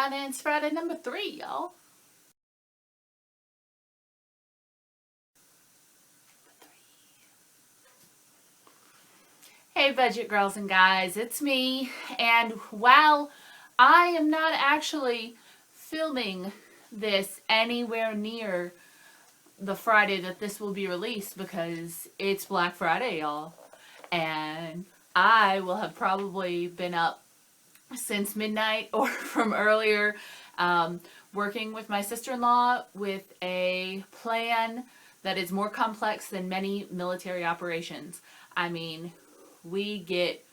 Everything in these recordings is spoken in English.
Finance Friday number 3, y'all. Hey budget girls and guys, it's me, and while I am not actually filming this anywhere near the Friday that this will be released because it's Black Friday, y'all, and I will have probably been up since midnight or from earlier, working with my sister-in-law with a plan that is more complex than many military operations. I mean, we get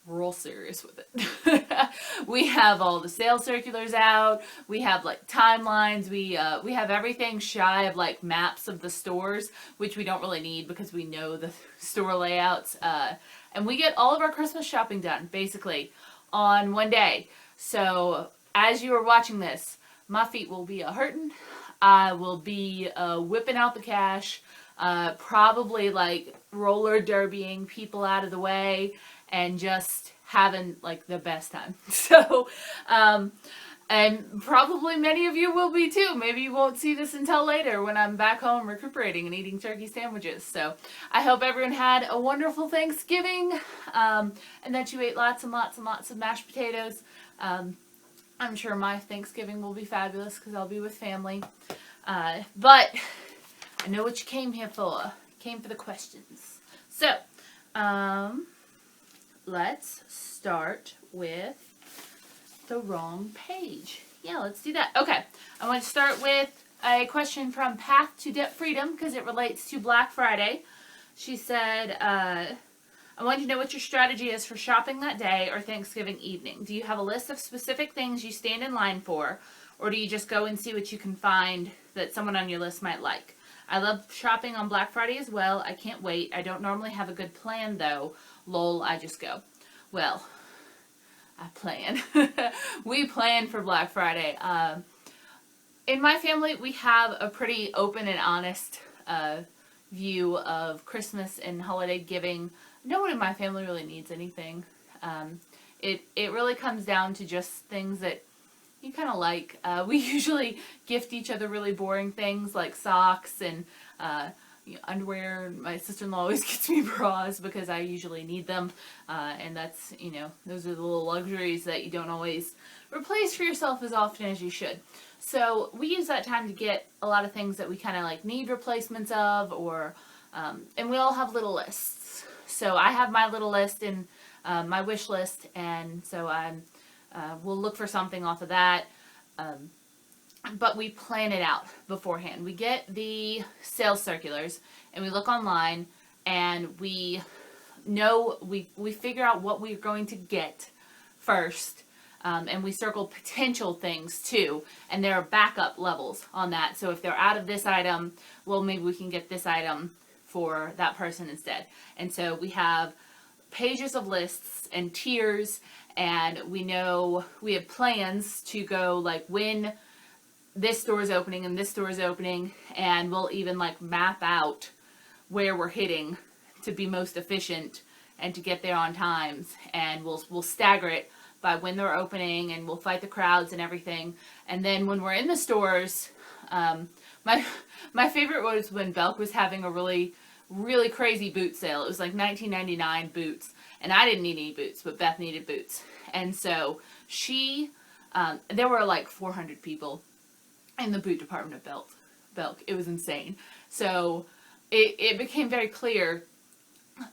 real serious with it. We have all the sales circulars out. We have like timelines. We have everything shy of like maps of the stores, which we don't really need because we know the store layouts. And we get all of our Christmas shopping done basically on one day. So as you are watching this, my feet will be hurting. I will be whipping out the cash, probably like roller derbying people out of the way and just having like the best time. So, and probably many of you will be too. Maybe you won't see this until later when I'm back home recuperating and eating turkey sandwiches. So I hope everyone had a wonderful Thanksgiving, and that you ate lots and lots and lots of mashed potatoes. I'm sure my Thanksgiving will be fabulous because I'll be with family. But I know what you came here for. You came for the questions. So, let's start with the wrong page. Yeah, let's do that. Okay, I want to start with a question from Path to Debt Freedom because it relates to Black Friday. She said, I want to know what your strategy is for shopping that day or Thanksgiving evening. Do you have a list of specific things you stand in line for, or do you just go and see what you can find that someone on your list might like? I love shopping on Black Friday as well. I can't wait. I don't normally have a good plan though. Lol, I just go. Well, I plan. We plan for Black Friday. In my family, we have a pretty open and honest view of Christmas and holiday giving. No one in my family really needs anything. It really comes down to just things that you kind of like. We usually gift each other really boring things like socks and underwear. My sister-in-law always gets me bras because I usually need them. And that's, those are the little luxuries that you don't always replace for yourself as often as you should. So we use that time to get a lot of things that we kind of like need replacements of, or, and we all have little lists. So I have my little list in my wish list, and so we'll look for something off of that. But we plan it out beforehand. We get the sales circulars and we look online and we know, we figure out what we're going to get first. And we circle potential things too. And there are backup levels on that. So if they're out of this item, well, maybe we can get this item for that person instead. And so we have pages of lists and tiers, and we know we have plans to go like when this store is opening and this store is opening, and we'll even like map out where we're hitting to be most efficient and to get there on times, and we'll stagger it by when they're opening, and we'll fight the crowds and everything. And then when we're in the stores, my favorite was when Belk was having a really crazy boot sale. It was like $19.99 boots, and I didn't need any boots, but Beth needed boots. And so there were like 400 people in the boot department of Belk. It was insane. So it became very clear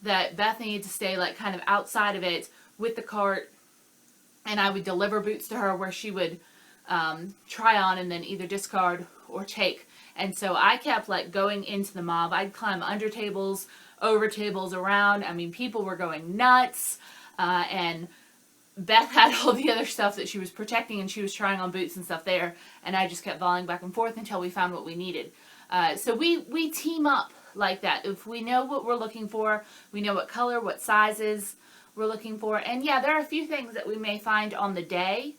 that Beth needed to stay like kind of outside of it with the cart, and I would deliver boots to her where she would try on and then either discard or take. And so I kept like going into the mob. I'd climb under tables, over tables, around. I mean, people were going nuts. And Beth had all the other stuff that she was protecting, and she was trying on boots and stuff there. And I just kept volleying back and forth until we found what we needed. So we team up like that. If we know what we're looking for, we know what color, what sizes we're looking for. And yeah, there are a few things that we may find on the day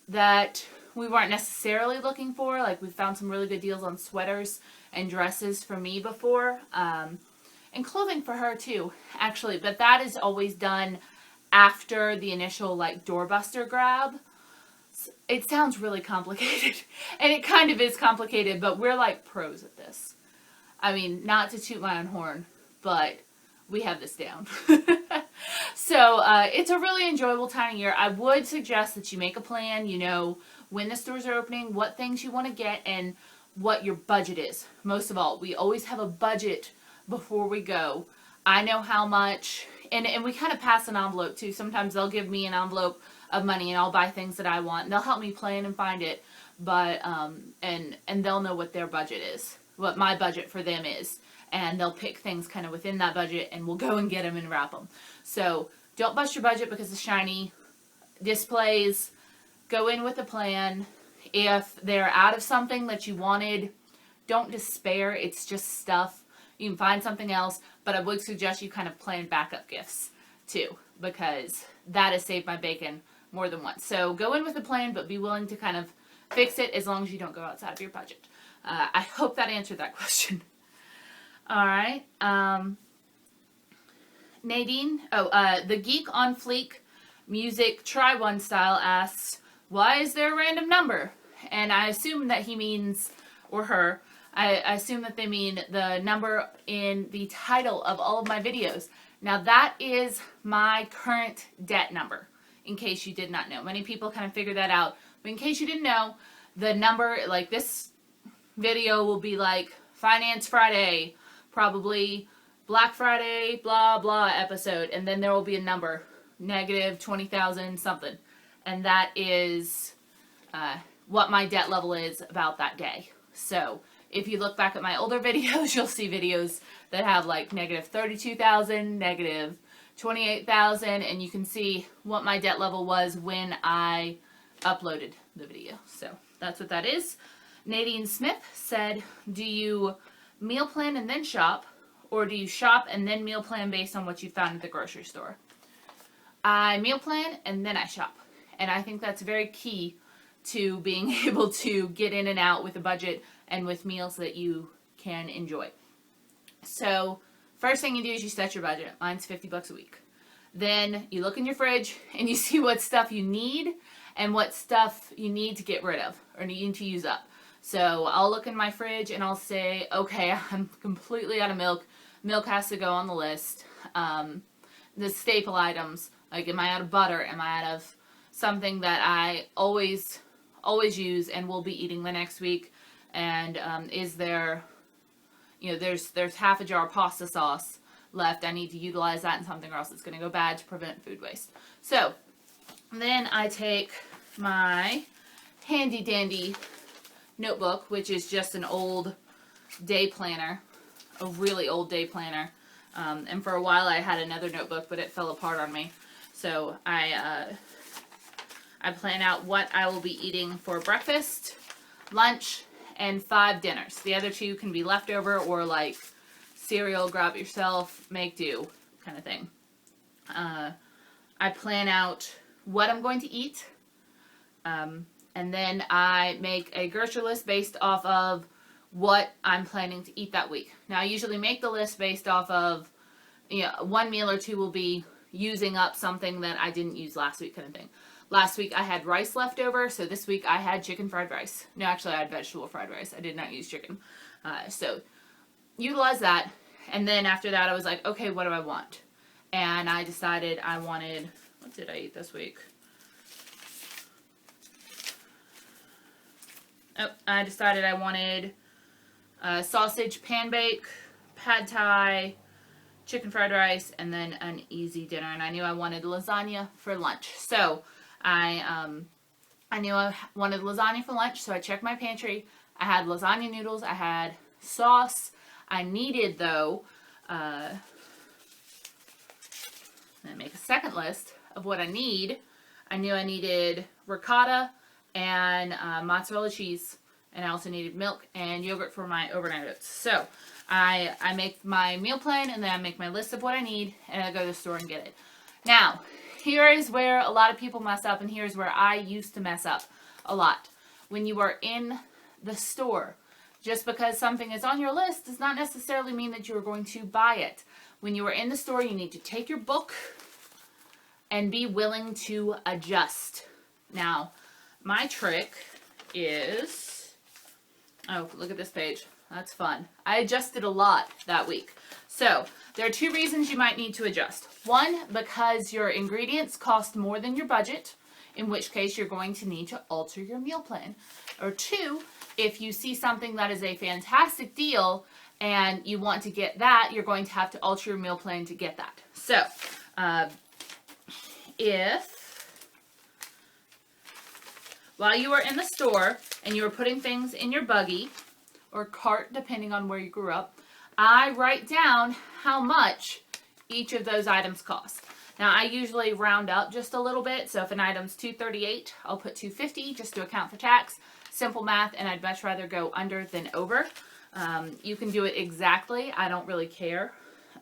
that we weren't necessarily looking for. Like we found some really good deals on sweaters and dresses for me before, and clothing for her too, actually. But that is always done after the initial like doorbuster grab. it sounds really complicated, and it kind of is complicated, but we're like pros at this. I mean, not to toot my own horn, but we have this down. So it's a really enjoyable time of year. I would suggest that you make a plan, you know, when the stores are opening, what things you want to get, and what your budget is. Most of all, we always have a budget before we go. I know how much, and we kind of pass an envelope too. Sometimes they'll give me an envelope of money and I'll buy things that I want, and they'll help me plan and find it, but and they'll know what their budget is, what my budget for them is, and they'll pick things kind of within that budget, and we'll go and get them and wrap them. So don't bust your budget because of shiny displays. Go in with a plan. If they're out of something that you wanted, don't despair. It's just stuff. You can find something else, but I would suggest you kind of plan backup gifts too, because that has saved my bacon more than once. So go in with a plan, but be willing to kind of fix it as long as you don't go outside of your budget. I hope that answered that question. All right. Nadine, the Geek on Fleek Music Try One Style asks, why is there a random number? And I assume that he means, or her, I assume that they mean the number in the title of all of my videos. Now that is my current debt number, in case you did not know. Many people kind of figured that out. But in case you didn't know, the number, like this video will be like Finance Friday, probably Black Friday, blah, blah episode. And then there will be a number, negative 20,000 something. And that is what my debt level is about that day. So if you look back at my older videos, you'll see videos that have like negative 32,000, negative 28,000, and you can see what my debt level was when I uploaded the video. So that's what that is. Nadine Smith said, do you meal plan and then shop, or do you shop and then meal plan based on what you found at the grocery store? I meal plan and then I shop. And I think that's very key to being able to get in and out with a budget and with meals that you can enjoy. So first thing you do is you set your budget. Mine's $50 a week. Then you look in your fridge and you see what stuff you need and what stuff you need to get rid of or need to use up. So I'll look in my fridge and I'll say, okay, I'm completely out of milk. Milk has to go on the list. The staple items, like am I out of butter? Am I out of something that I always use and will be eating the next week? And is there, you know, there's half a jar of pasta sauce left. I need to utilize that in something or else it's going to go bad to prevent food waste. So then I take my handy dandy notebook, which is just an old day planner, a really old day planner. And for a while I had another notebook, but it fell apart on me. So I plan out what I will be eating for breakfast, lunch, and 5 dinners. The other 2 can be leftover or like cereal, grab it yourself, make do kind of thing. I plan out what I'm going to eat. And then I make a grocery list based off of what I'm planning to eat that week. Now I usually make the list based off of, you know, 1 meal or 2 will be using up something that I didn't use last week kind of thing. Last week I had rice left over, so this week I had chicken fried rice. No, actually I had vegetable fried rice. I did not use chicken. So utilize that. And then after that I was like, okay, what do I want? And I decided I wanted, what did I eat this week? Oh, I decided I wanted sausage pan bake, pad thai, chicken fried rice, and then an easy dinner. And I knew I wanted lasagna for lunch. So I knew I wanted lasagna for lunch, so I checked my pantry. I had lasagna noodles. I had sauce. I needed, though, and make a second list of what I need. I knew I needed ricotta and mozzarella cheese, and I also needed milk and yogurt for my overnight oats. So I make my meal plan, and then I make my list of what I need, and I go to the store and get it. Now, here is where a lot of people mess up, and here's where I used to mess up a lot. When you are in the store, just because something is on your list does not necessarily mean that you are going to buy it. When you are in the store, you need to take your book and be willing to adjust. Now, my trick is, oh, look at this page. That's fun. I adjusted a lot that week. So there are 2 reasons you might need to adjust. 1, because your ingredients cost more than your budget, in which case you're going to need to alter your meal plan. Or 2, if you see something that is a fantastic deal and you want to get that, you're going to have to alter your meal plan to get that. So if while you were in the store and you were putting things in your buggy or cart, depending on where you grew up, I write down how much each of those items cost. Now, I usually round up just a little bit, so if an item's $2.38, I'll put $2.50 just to account for tax. Simple math, and I'd much rather go under than over. You can do it exactly. I don't really care.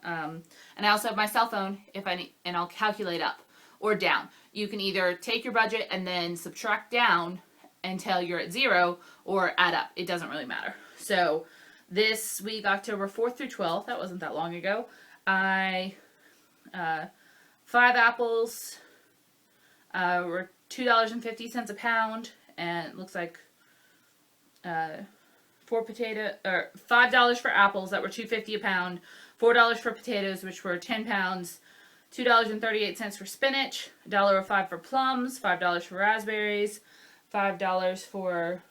And I also have my cell phone if I need, and I'll calculate up or down. You can either take your budget and then subtract down until you're at 0, or add up. It doesn't really matter. So this week, October 4th through 12th, that wasn't that long ago, 5 apples were $2.50 a pound, and it looks like 5 $5 for apples that were $2.50 a pound, $4 for potatoes, which were 10 pounds, $2.38 for spinach, $1.05 for plums, $5 for raspberries, $5 for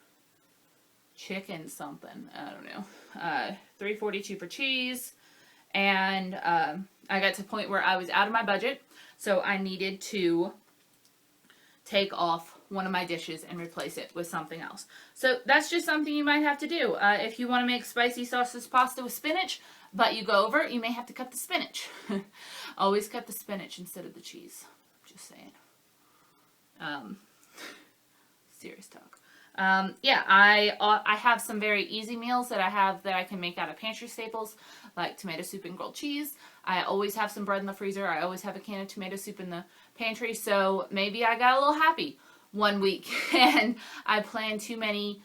chicken something, I don't know, $3.42 for cheese, and I got to the point where I was out of my budget, so I needed to take off one of my dishes and replace it with something else. So that's just something you might have to do. If you want to make spicy sausage pasta with spinach, but you go over, you may have to cut the spinach. Always cut the spinach instead of the cheese. Just saying. Serious talk. Yeah, I have some very easy meals that I can make out of pantry staples, like tomato soup and grilled cheese. I always have some bread in the freezer. I always have a can of tomato soup in the pantry. So maybe I got a little happy one week and I planned too many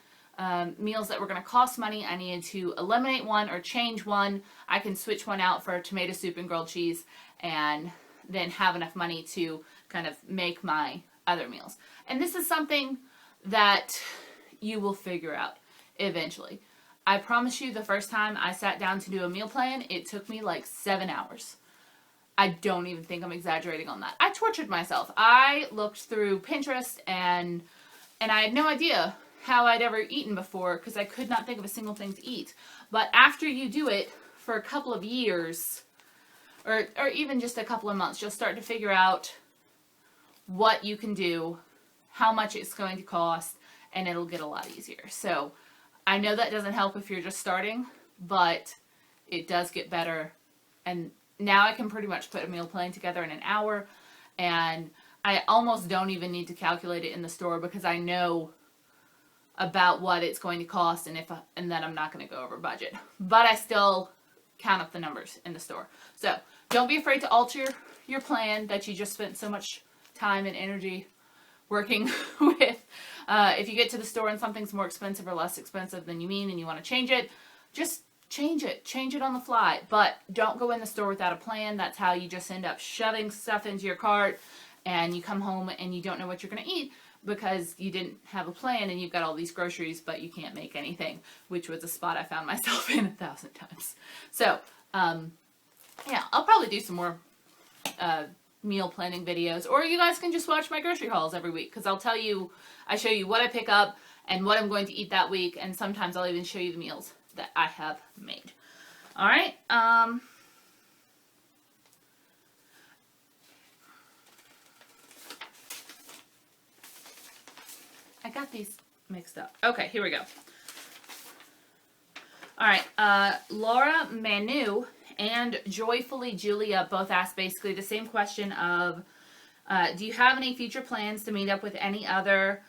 meals that were going to cost money. I needed to eliminate one or change one. I can switch one out for tomato soup and grilled cheese and then have enough money to kind of make my other meals. And this is something that you will figure out eventually. I promise you, the first time I sat down to do a meal plan, it took me like 7 hours. I don't even think I'm exaggerating on that. I tortured myself. I looked through Pinterest and I had no idea how I'd ever eaten before because I could not think of a single thing to eat. But after you do it for a couple of years, or even just a couple of months, you'll start to figure out what you can do, how much it's going to cost, and it'll get a lot easier. So I know that doesn't help if you're just starting, but it does get better. And now I can pretty much put a meal plan together in an hour, and I almost don't even need to calculate it in the store because I know about what it's going to cost and that I'm not going to go over budget. But I still count up the numbers in the store. So don't be afraid to alter your plan that you just spent so much time and energy working with. If you get to the store and something's more expensive or less expensive than you mean and you want to change it, just change it. Change it on the fly. But don't go in the store without a plan. That's how you just end up shoving stuff into your cart and you come home and you don't know what you're going to eat because you didn't have a plan and you've got all these groceries but you can't make anything, which was a spot I found myself in 1,000 times. So, yeah, I'll probably do some more meal planning videos, or you guys can just watch my grocery hauls every week because I show you what I pick up and what I'm going to eat that week, and sometimes I'll even show you the meals that I have made. All right. I got these mixed up. Okay, here we go. All right, Laura Manu and Joyfully Julia both asked basically the same question of, do you have any future plans to meet up with any other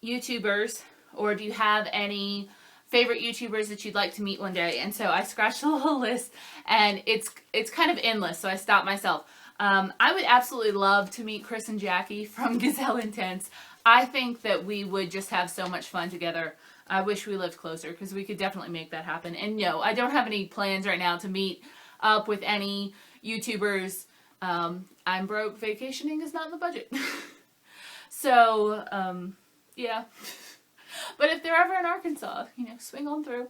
YouTubers, or do you have any favorite YouTubers that you'd like to meet one day? And so I scratched a little list, and it's kind of endless, so I stopped myself. I would absolutely love to meet Chris and Jackie from Gazelle Intense. I think that we would just have so much fun together. I wish we lived closer because we could definitely make that happen. And no, I don't have any plans right now to meet up with any YouTubers. I'm broke. Vacationing is not in the budget. So, yeah. But if they're ever in Arkansas, swing on through.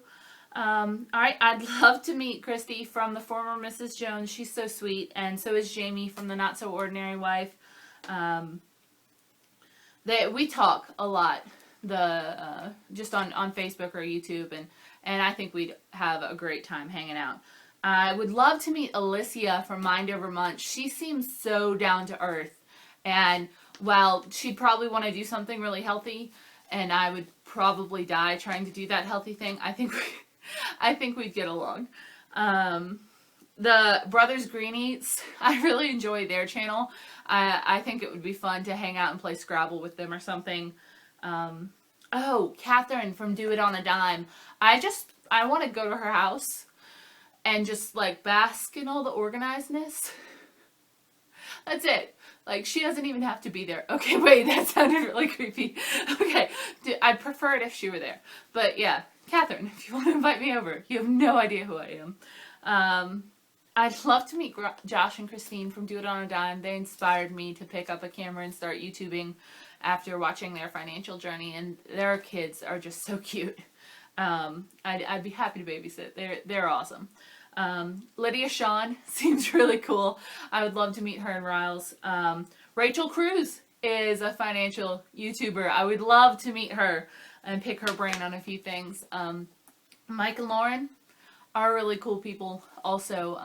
All right, I'd love to meet Christy from the former Mrs. Jones. She's so sweet, and so is Jamie from the Not So Ordinary Wife. We talk a lot, just on Facebook or YouTube, and I think we'd have a great time hanging out. I would love to meet Alicia from Mind Over Munch. She seems so down to earth, and while she'd probably want to do something really healthy, and I would probably die trying to do that healthy thing, I think we'd get along. The Brothers Green Eats, I really enjoy their channel. I think it would be fun to hang out and play Scrabble with them or something. Oh, Catherine from Do It on a Dime. I want to go to her house and just like bask in all the organizedness. That's it. Like, she doesn't even have to be there. Okay, wait, that sounded really creepy. Okay, I'd prefer it if she were there. But yeah, Catherine, if you want to invite me over, you have no idea who I am. I'd love to meet Josh and Christine from Do It on a Dime. They inspired me to pick up a camera and start YouTubing after watching their financial journey, and their kids are just so cute. I'd be happy to babysit. They're awesome. Lydia Shawn seems really cool. I would love to meet her and Riles. Rachel Cruz is a financial YouTuber. I would love to meet her and pick her brain on a few things. Mike and Lauren are really cool people also,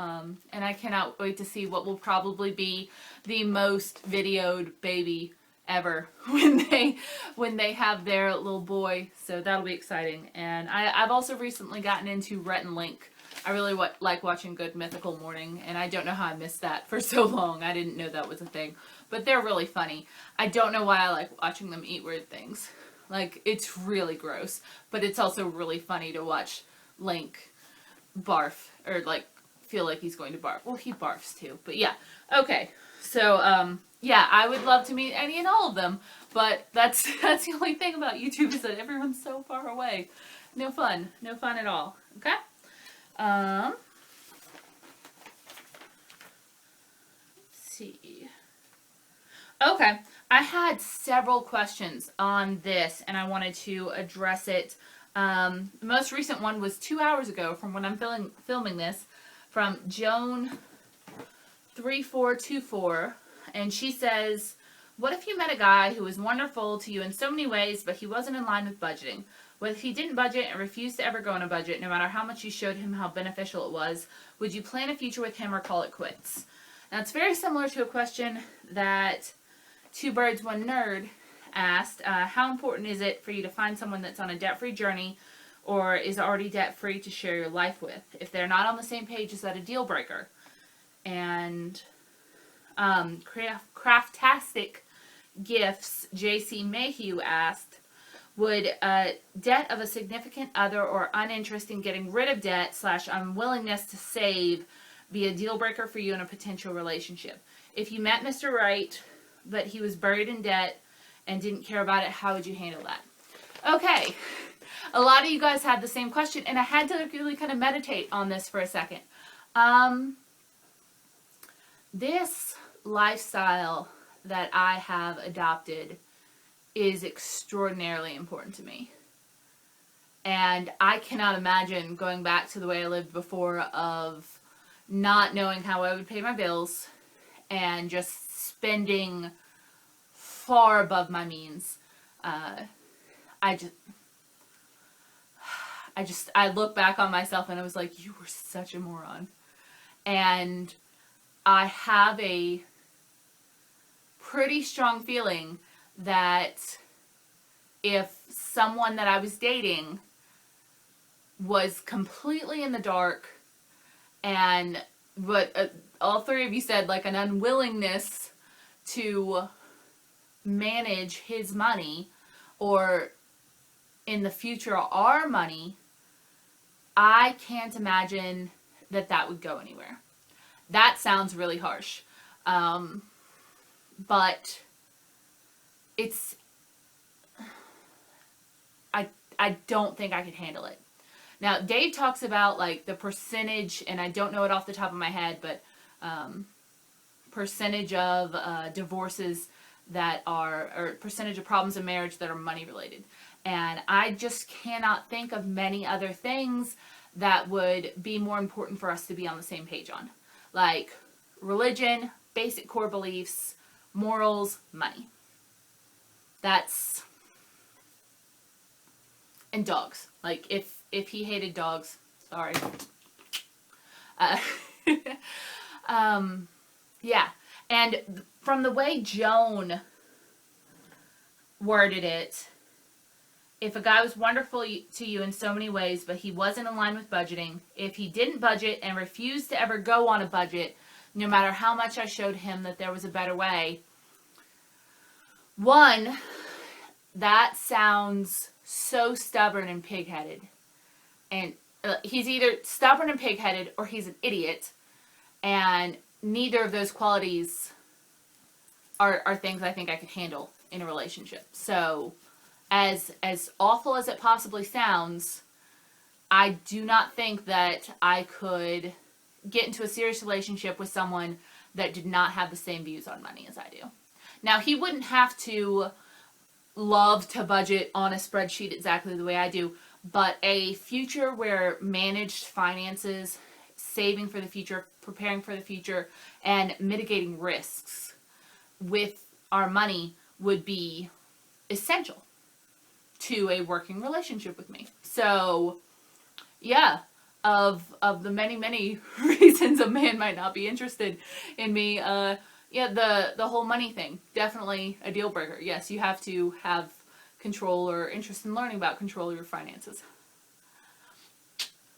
and I cannot wait to see what will probably be the most videoed baby ever when they have their little boy, so that'll be exciting. And I've also recently gotten into Rhett and Link. I really like watching Good Mythical Morning, and I don't know how I missed that for so long. I didn't know that was a thing, but they're really funny. I don't know why I like watching them eat weird things. Like, it's really gross, but it's also really funny to watch Link barf, or like feel like he's going to barf. Well, he barfs too, but yeah. Okay, so yeah, I would love to meet any and all of them, but that's the only thing about YouTube is that everyone's so far away. No fun at all. Okay. Let's see. Okay, I had several questions on this, and I wanted to address it. The most recent one was 2 hours ago from when I'm filming this, from Joan3424, and she says, what if you met a guy who was wonderful to you in so many ways, but he wasn't in line with budgeting? What if he didn't budget and refused to ever go on a budget, no matter how much you showed him how beneficial it was? Would you plan a future with him or call it quits? Now, it's very similar to a question that Two Birds, One Nerd asked. How important is it for you to find someone that's on a debt-free journey or is already debt-free to share your life with? If they're not on the same page, is that a deal breaker? And Craftastic Gifts, JC Mayhew asked, would debt of a significant other or uninterest in getting rid of debt / unwillingness to save be a deal breaker for you in a potential relationship? If you met Mr. Right, but he was buried in debt and didn't care about it, how would you handle that? Okay, a lot of you guys had the same question, and I had to really kind of meditate on this for a second. This lifestyle that I have adopted is extraordinarily important to me. And I cannot imagine going back to the way I lived before, of not knowing how I would pay my bills and just spending far above my means. I look back on myself and I was like, you were such a moron. And I have a pretty strong feeling that if someone that I was dating was completely in the dark, and what all three of you said, like an unwillingness to manage his money, or in the future our money, I can't imagine that would go anywhere. That sounds really harsh, but it's, I don't think I could handle it. Now, Dave talks about like the percentage, and I don't know it off the top of my head, but percentage of divorces that are, or percentage of problems in marriage that are money related. And I just cannot think of many other things that would be more important for us to be on the same page on. Like religion, basic core beliefs, morals, money. And dogs. Like if he hated dogs, sorry. Yeah. And from the way Joan worded it, if a guy was wonderful to you in so many ways, but he wasn't in line with budgeting, if he didn't budget and refused to ever go on a budget, no matter how much I showed him that there was a better way, one, that sounds so stubborn and pig-headed. And he's either stubborn and pig-headed or he's an idiot. And neither of those qualities are things I think I could handle in a relationship. So as awful as it possibly sounds, I do not think that I could get into a serious relationship with someone that did not have the same views on money as I do. Now, he wouldn't have to love to budget on a spreadsheet exactly the way I do, but a future where managed finances, saving for the future, preparing for the future, and mitigating risks with our money would be essential to a working relationship with me. So, yeah, of the many reasons a man might not be interested in me, yeah, the whole money thing, definitely a deal breaker. Yes, you have to have control or interest in learning about control of your finances.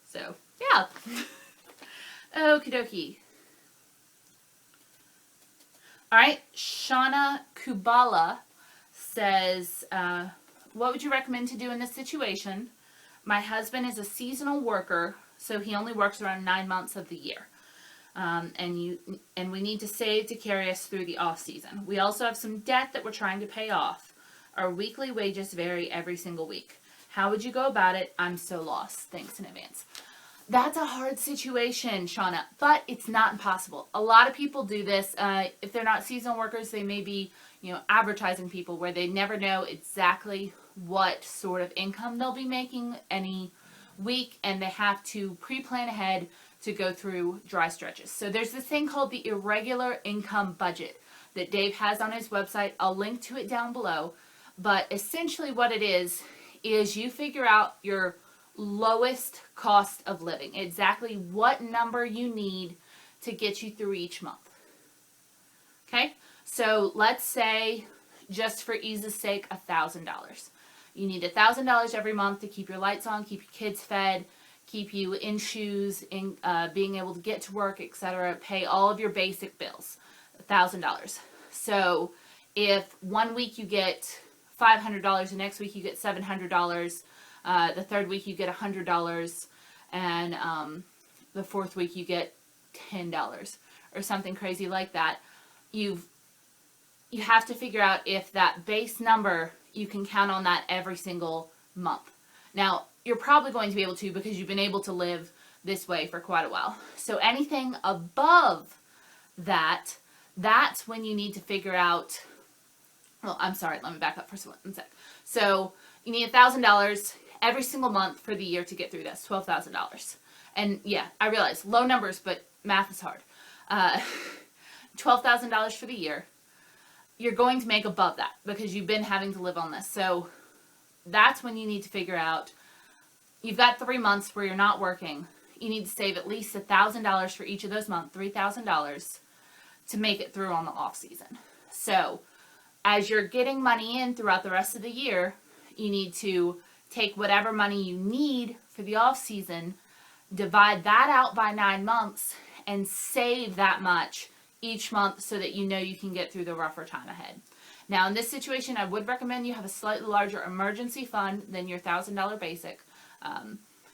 So, yeah. Okie dokie. Alright, Shauna Kubala says, what would you recommend to do in this situation? My husband is a seasonal worker, so he only works around 9 months of the year. And we need to save to carry us through the off season. We also have some debt that we're trying to pay off. Our weekly wages vary every single week. How would you go about it? I'm so lost. Thanks in advance. That's a hard situation, Shauna, but it's not impossible. A lot of people do this. If they're not seasonal workers, they may be, advertising people where they never know exactly what sort of income they'll be making any week, and they have to pre-plan ahead to go through dry stretches. So there's this thing called the Irregular Income budget that Dave has on his website. I'll link to it down below. But essentially what it is you figure out your lowest cost of living, exactly what number you need to get you through each month. Okay? So let's say, just for ease's sake, $1,000. You need $1,000 every month to keep your lights on, keep your kids fed, keep you in shoes, in being able to get to work, etc. Pay all of your basic bills. $1,000. So if one week you get $500, the next week you get $700, the third week you get $100, and the fourth week you get $10 or something crazy like that. You have to figure out if that base number, you can count on that every single month. Now, you're probably going to be able to because you've been able to live this way for quite a while. So anything above that, that's when you need to figure out, well, I'm sorry, let me back up for one sec. So you need $1,000 every single month for the year to get through this, $12,000. And yeah, I realize, low numbers, but math is hard. $12,000 for the year. You're going to make above that because you've been having to live on this. So that's when you need to figure out, you've got 3 months where you're not working. You need to save at least $1,000 for each of those months, $3,000, to make it through on the off season. So as you're getting money in throughout the rest of the year, you need to take whatever money you need for the off season, divide that out by 9 months, and save that much each month so that you know you can get through the rougher time ahead. Now, in this situation, I would recommend you have a slightly larger emergency fund than your $1,000 basic.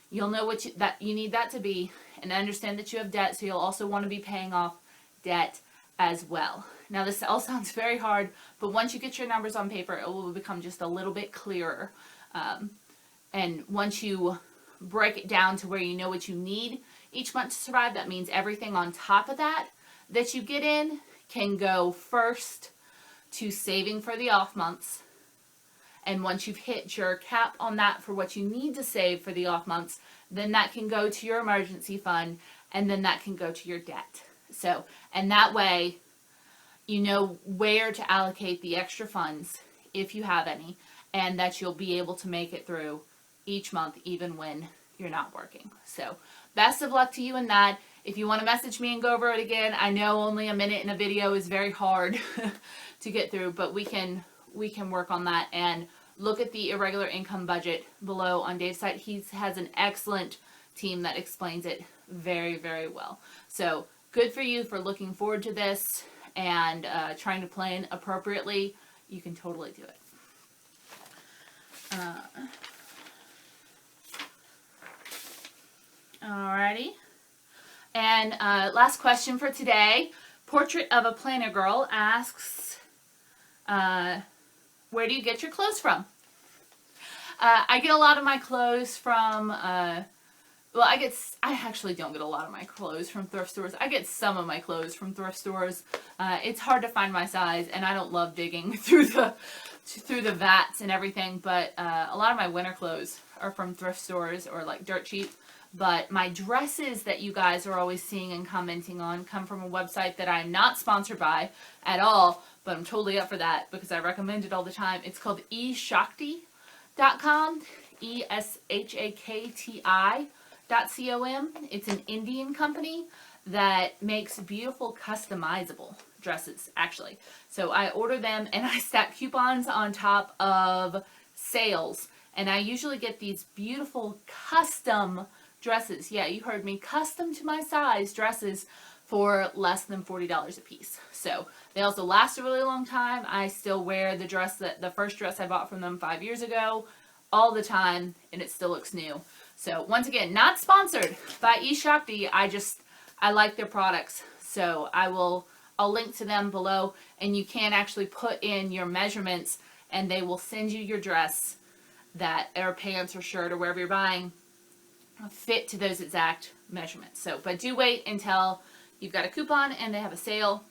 You'll know what that you need that to be, and understand that you have debt, so you'll also want to be paying off debt as well. Now, this all sounds very hard, but once you get your numbers on paper, it will become just a little bit clearer. And once you break it down to where you know what you need each month to survive, that means everything on top of that you get in can go first to saving for the off months. And once you've hit your cap on that for what you need to save for the off months, then that can go to your emergency fund, and then that can go to your debt. So, and that way, you know where to allocate the extra funds, if you have any, and that you'll be able to make it through each month, even when you're not working. So, best of luck to you in that. If you want to message me and go over it again, I know only a minute in a video is very hard to get through, but we can work on that. And look at the irregular income budget below on Dave's site. He has an excellent team that explains it very, very well. So good for you for looking forward to this and trying to plan appropriately. You can totally do it. Alrighty. And last question for today. Portrait of a Planner Girl asks, where do you get your clothes from? I get a lot of my clothes from, well, I actually don't get a lot of my clothes from thrift stores. I get some of my clothes from thrift stores. It's hard to find my size, and I don't love digging through the vats and everything, but a lot of my winter clothes are from thrift stores or like dirt cheap. But my dresses that you guys are always seeing and commenting on come from a website that I'm not sponsored by at all, but I'm totally up for that because I recommend it all the time. It's called eshakti.com, ESHAKTI.com. It's an Indian company that makes beautiful customizable dresses, actually. So I order them and I stack coupons on top of sales. And I usually get these beautiful custom dresses. Yeah, you heard me. Custom to my size dresses for less than $40 a piece. So they also last a really long time. I still wear the first dress I bought from them 5 years ago all the time, and it still looks new. So once again, not sponsored by eShakti. I like their products. So I'll link to them below, and you can actually put in your measurements, and they will send you your dress or pants or shirt or wherever you're buying fit to those exact measurements. So, but do wait until you've got a coupon and they have a sale.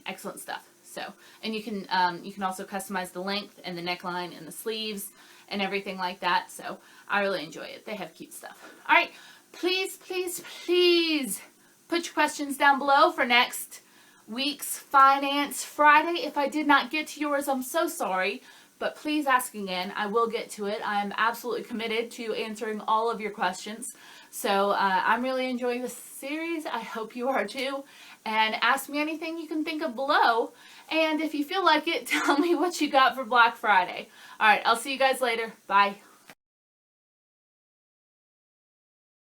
Excellent stuff. So, and you can also customize the length and the neckline and the sleeves and everything like that. So I really enjoy it. They have cute stuff. All right, please, please, please put your questions down below for next week's Finance Friday. If I did not get to yours, I'm so sorry. But please ask again. I will get to it. I'm absolutely committed to answering all of your questions. So I'm really enjoying this series. I hope you are too. And ask me anything you can think of below. And if you feel like it, tell me what you got for Black Friday. All right, I'll see you guys later. Bye.